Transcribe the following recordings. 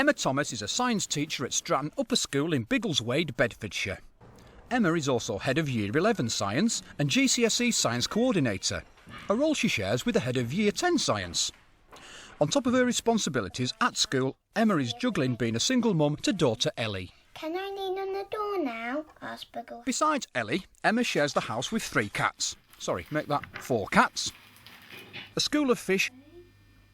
Emma Thomas is a science teacher at Stratton Upper School in Biggleswade, Bedfordshire. Emma is also Head of Year 11 Science and GCSE Science Coordinator, a role she shares with the Head of Year 10 Science. On top of her responsibilities at school, Emma is juggling being a single mum to daughter Ellie. Can I lean on the door now? Asked Buggle. Besides Ellie, Emma shares the house with 3 cats. Sorry, make that 4 cats. A school of fish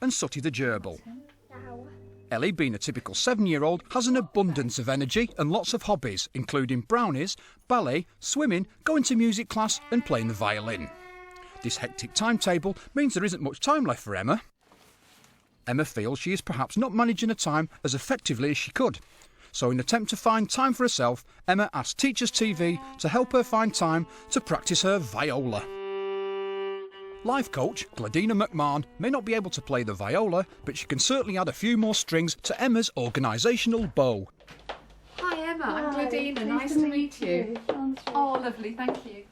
and Sooty the gerbil. Ellie, being a typical 7-year-old, has an abundance of energy and lots of hobbies, including brownies, ballet, swimming, going to music class and playing the violin. This hectic timetable means there isn't much time left for Emma. Emma feels she is perhaps not managing her time as effectively as she could. So in an attempt to find time for herself, Emma asked Teachers TV to help her find time to practice her viola. Life coach Gladina McMahon may not be able to play the viola, but she can certainly add a few more strings to Emma's organisational bow. Hi Emma, I'm Gladina, nice to meet you. Oh lovely, thank you.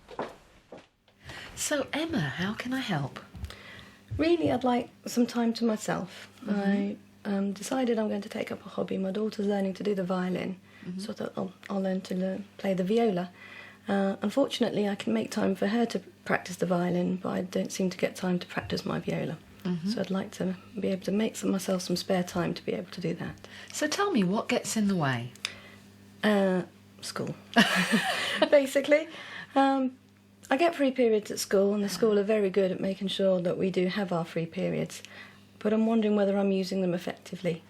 So Emma, how can I help? Really, I'd like some time to myself. I decided I'm going to take up a hobby. My daughter's learning to do the violin, so I thought I'll learn to play the viola. Unfortunately, I can make time for her to practice the violin, but I don't seem to get time to practice my viola. So I'd like to be able to make myself some spare time to be able to do that. So tell me, what gets in the way? School, basically. I get free periods at school, and the school are very good at making sure that we do have our free periods, but I'm wondering whether I'm using them effectively.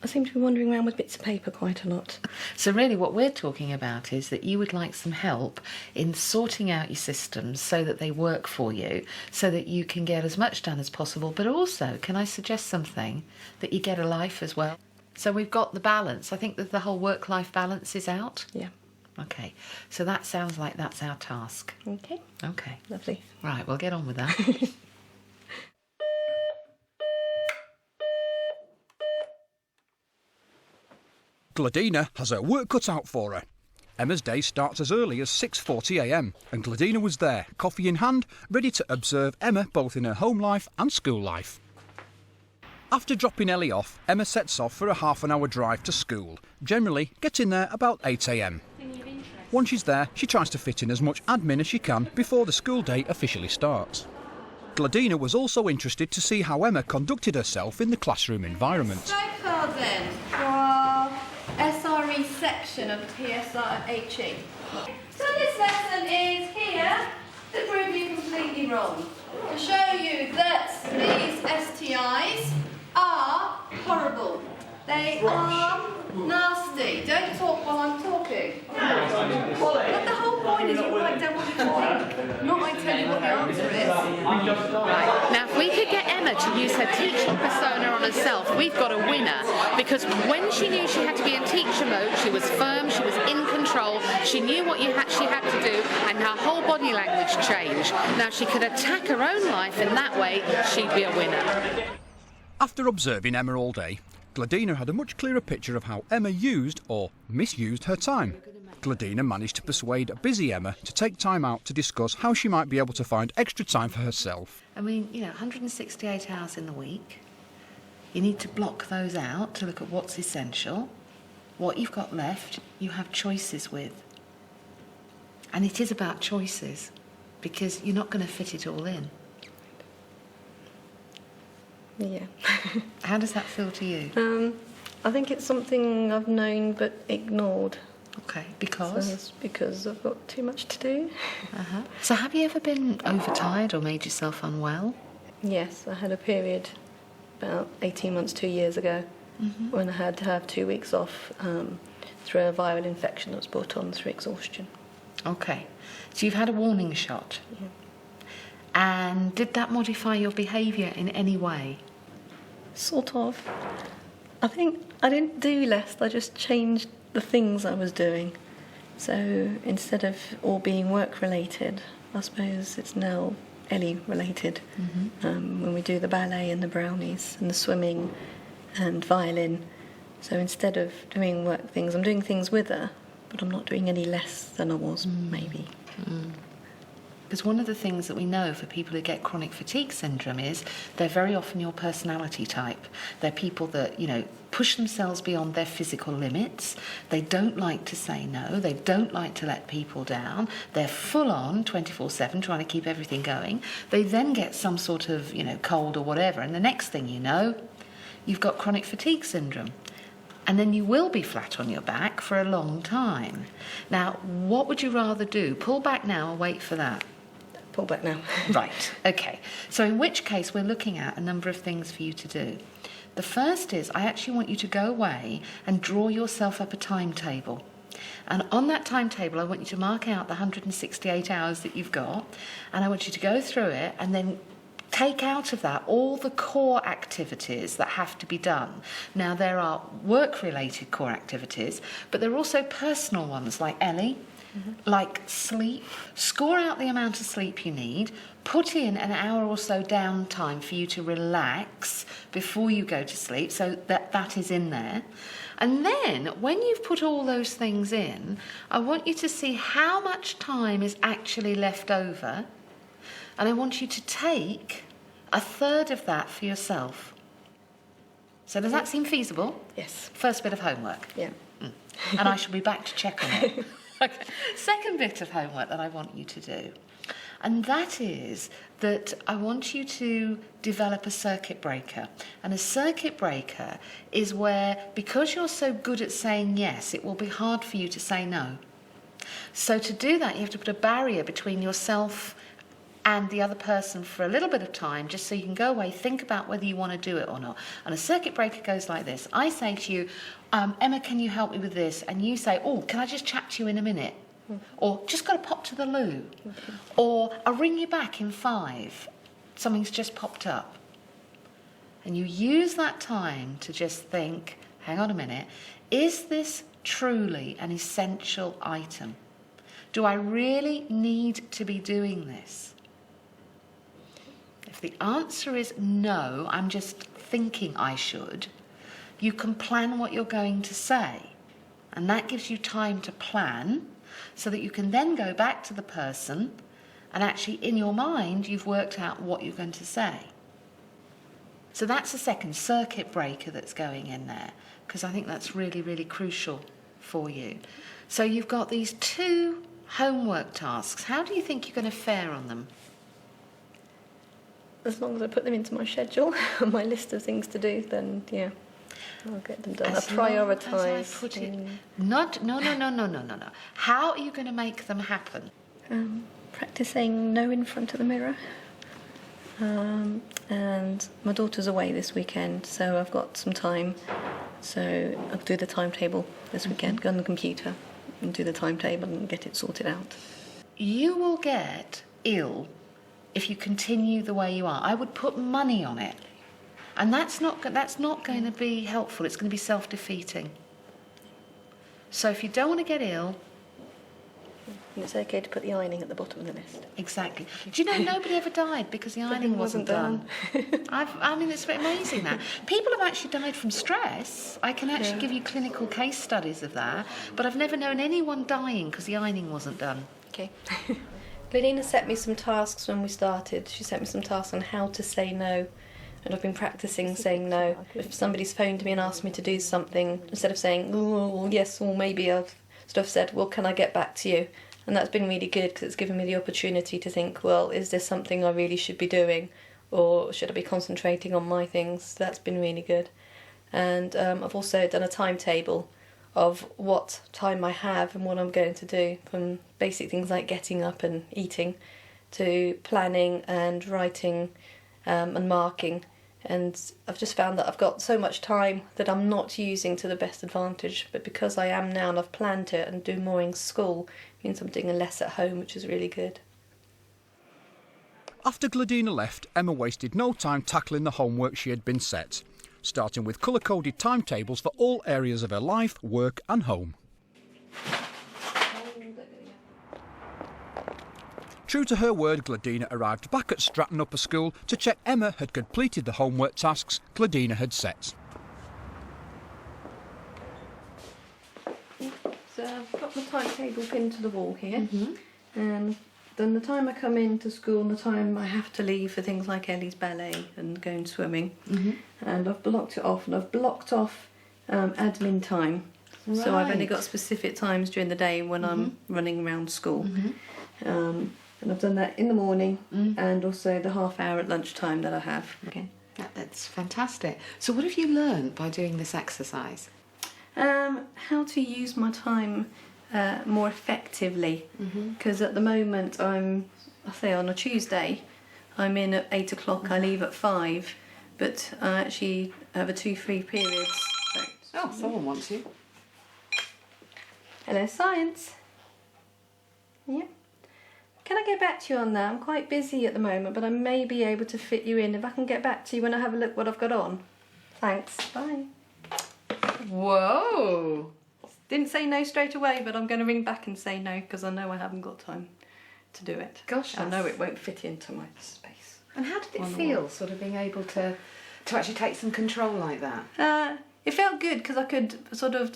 I seem to be wandering around with bits of paper quite a lot. So really what we're talking about is that you would like some help in sorting out your systems so that they work for you, so that you can get as much done as possible, but also, can I suggest something, that you get a life as well? So we've got the balance. I think that the whole work-life balance is out. Yeah. Okay, so that sounds like that's our task. Okay. Okay. Lovely. Right, we'll get on with that. Gladina has her work cut out for her. Emma's day starts as early as 6:40 a.m, and Gladina was there, coffee in hand, ready to observe Emma both in her home life and school life. After dropping Ellie off, Emma sets off for a half-an-hour drive to school, generally getting there about 8 a.m. Once she's there, she tries to fit in as much admin as she can before the school day officially starts. Gladina was also interested to see how Emma conducted herself in the classroom environment. So far then, for our SRE section of PSRHE. So this lesson is here to prove you completely wrong. To show you that these STIs are horrible. They are nasty. Don't talk while I'm talking. But the whole point is you write down what you think, not I tell you what the answer is. Right. Now, if we could get Emma to use her teaching persona on herself, we've got a winner. Because when she knew she had to be in teacher mode, she was firm, she was in control, she knew what she had to do, and her whole body language changed. Now, she could attack her own life in that way, she'd be a winner. After observing Emma all day, Gladina had a much clearer picture of how Emma used or misused her time. Gladina managed to persuade a busy Emma to take time out to discuss how she might be able to find extra time for herself. I mean, 168 hours in the week. You need to block those out to look at what's essential. What you've got left, you have choices with. And it is about choices, because you're not going to fit it all in. Yeah. How does that feel to you? I think it's something I've known but ignored. Okay, So because? it's because I've got too much to do. So have you ever been overtired or made yourself unwell? Yes, I had a period about 18 months, 2 years ago, when I had to have 2 weeks off through a viral infection that was brought on through exhaustion. Okay, so you've had a warning shot. Yeah. And did that modify your behaviour in any way? Sort of. I think I didn't do less, I just changed the things I was doing. So instead of all being work-related, I suppose it's now Ellie-related. When we do the ballet and the brownies and the swimming and violin. So instead of doing work things, I'm doing things with her, but I'm not doing any less than I was, maybe. Because one of the things that we know for people who get chronic fatigue syndrome is they're very often your personality type. They're people that, push themselves beyond their physical limits. They don't like to say no. They don't like to let people down. They're full on 24/7 trying to keep everything going. They then get some sort of, cold or whatever. And the next thing you know, you've got chronic fatigue syndrome. And then you will be flat on your back for a long time. Now, what would you rather do? Pull back now or wait for that? Pull back now. Right, okay. So in which case, we're looking at a number of things for you to do. The first is, I actually want you to go away and draw yourself up a timetable. And on that timetable, I want you to mark out the 168 hours that you've got, and I want you to go through it and then take out of that all the core activities that have to be done. Now, there are work-related core activities, but there are also personal ones like Ellie, like sleep. Score out the amount of sleep you need. Put in an hour or so downtime for you to relax before you go to sleep, so that is in there. And then, when you've put all those things in, I want you to see how much time is actually left over, and I want you to take a third of that for yourself. So does that seem feasible? Yes. First bit of homework. Yeah. And I shall be back to check on it. Okay. Second bit of homework that I want you to do, and that is that I want you to develop a circuit breaker. And a circuit breaker is where, because you're so good at saying yes, it will be hard for you to say no. So to do that, you have to put a barrier between yourself and the other person for a little bit of time, just so you can go away, think about whether you want to do it or not. And a circuit breaker goes like this. I say to you, Emma, can you help me with this? And you say, oh, can I just chat to you in a minute? Or just got to pop to the loo. Or I'll ring you back in 5. Something's just popped up. And you use that time to just think, hang on a minute, is this truly an essential item? Do I really need to be doing this? If the answer is no, I'm just thinking I should, you can plan what you're going to say. And that gives you time to plan so that you can then go back to the person and actually in your mind you've worked out what you're going to say. So that's a second circuit breaker that's going in there, because I think that's really, really crucial for you. So you've got these 2 homework tasks. How do you think you're going to fare on them? As long as I put them into my schedule, my list of things to do, then yeah, I'll get them done. I prioritise. No. How are you going to make them happen? Practising no in front of the mirror. And my daughter's away this weekend, so I've got some time. So I'll do the timetable this weekend, go on the computer and do the timetable and get it sorted out. You will get ill if you continue the way you are. I would put money on it. And that's not going to be helpful. It's going to be self-defeating. So if you don't want to get ill... And it's okay to put the ironing at the bottom of the list. Exactly. Do you know nobody ever died because the ironing wasn't done? I mean, it's amazing that. People have actually died from stress. I can actually give you clinical case studies of that, but I've never known anyone dying because the ironing wasn't done. Okay. Gladina set me some tasks when we started. She sent me some tasks on how to say no. And I've been practising saying no. If somebody's phoned me and asked me to do something, instead of saying, oh, yes, or maybe, I've sort of said, well, can I get back to you? And that's been really good because it's given me the opportunity to think, well, is this something I really should be doing? Or should I be concentrating on my things? That's been really good. And I've also done a timetable of what time I have and what I'm going to do, from basic things like getting up and eating to planning and writing and marking. And I've just found that I've got so much time that I'm not using to the best advantage. But because I am now and I've planned it and do more in school, it means I'm doing less at home, which is really good. After Gladina left, Emma wasted no time tackling the homework she had been set, starting with colour-coded timetables for all areas of her life, work and home. True to her word, Gladina arrived back at Stratton Upper School to check Emma had completed the homework tasks Gladina had set. So I've got my timetable pinned to the wall here, and then the time I come into school and the time I have to leave for things like Ellie's ballet and going swimming. And I've blocked it off, and I've blocked off admin time. So I've only got specific times during the day when I'm running around school. And I've done that in the morning and also the half hour at lunchtime that I have. Okay. That's fantastic. So what have you learned by doing this exercise? How to use my time more effectively, because at the moment I say on a Tuesday I'm in at 8 o'clock, I leave at 5, but I actually have a 2-3 periods. Oh, someone wants you. Hello, science. Yep. Can I get back to you on that? I'm quite busy at the moment, but I may be able to fit you in if I can get back to you when I have a look what I've got on. Thanks. Bye. Whoa! Didn't say no straight away, but I'm going to ring back and say no because I know I haven't got time to do it. Gosh, I know it won't fit into my space. And how did it feel, sort of being able to actually take some control like that? It felt good because I could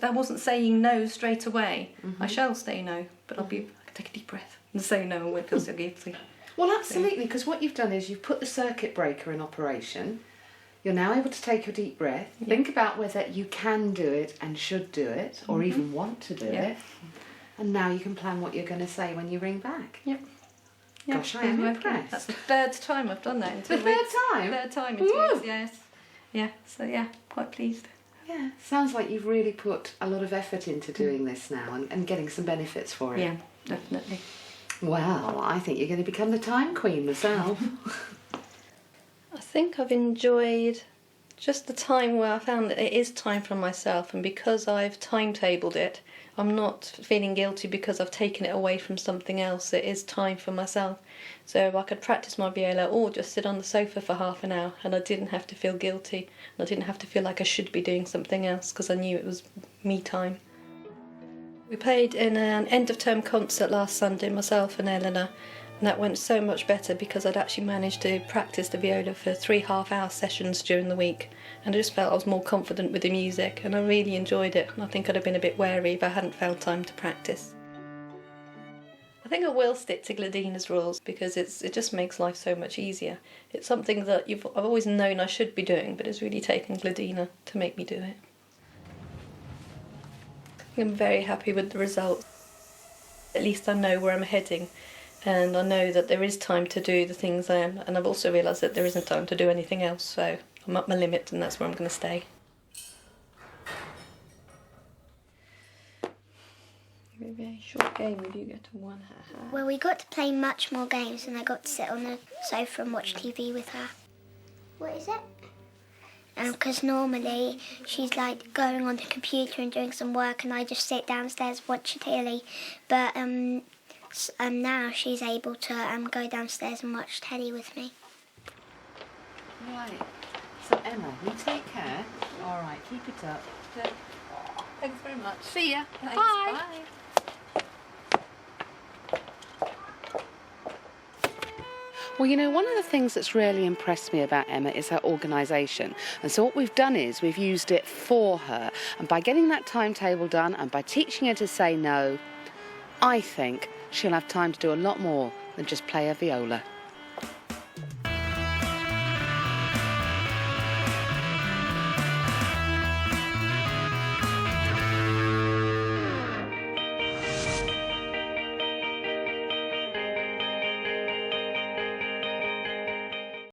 I wasn't saying no straight away. I shall say no, but I can take a deep breath and say no and won't feel so guilty. Well, absolutely, because what you've done is you've put the circuit breaker in operation. You're now able to take a deep breath, think about whether you can do it and should do it, or even want to do it, and now you can plan what you're going to say when you ring back. Yep. Gosh, I am impressed. That's the third time I've done that in 2 weeks. The third time? Third time in 2 weeks, yes. Yeah, so yeah, quite pleased. Yeah, sounds like you've really put a lot of effort into doing this now and getting some benefits for it. Yeah, definitely. Well, I think you're going to become the time queen myself. I think I've enjoyed just the time where I found that it is time for myself, and because I've timetabled it, I'm not feeling guilty because I've taken it away from something else. It is time for myself. So I could practice my viola or just sit on the sofa for half an hour, and I didn't have to feel guilty. And I didn't have to feel like I should be doing something else because I knew it was me time. We played in an end-of-term concert last Sunday, myself and Eleanor, and that went so much better because I'd actually managed to practice the viola for 3 half-hour sessions during the week, and I just felt I was more confident with the music, and I really enjoyed it, and I think I'd have been a bit wary if I hadn't found time to practice. I think I will stick to Gladina's rules because it just makes life so much easier. It's something that I've always known I should be doing, but it's really taken Gladina to make me do it. I'm very happy with the result. At least I know where I'm heading, and I know that there is time to do the things I am, and I've also realised that there isn't time to do anything else, so I'm at my limit and that's where I'm going to stay. A very short game if you get to 1 half. Well, we got to play much more games, and I got to sit on the sofa and watch TV with her. What is it? Because normally she's like going on the computer and doing some work, and I just sit downstairs and watch telly. But now she's able to go downstairs and watch telly with me. Right. So Emma, you take care. All right, keep it up. Thanks very much. See ya. Thanks. Bye. Bye. Well, you know, one of the things that's really impressed me about Emma is her organisation. And so what we've done is we've used it for her. And by getting that timetable done and by teaching her to say no, I think she'll have time to do a lot more than just play a viola.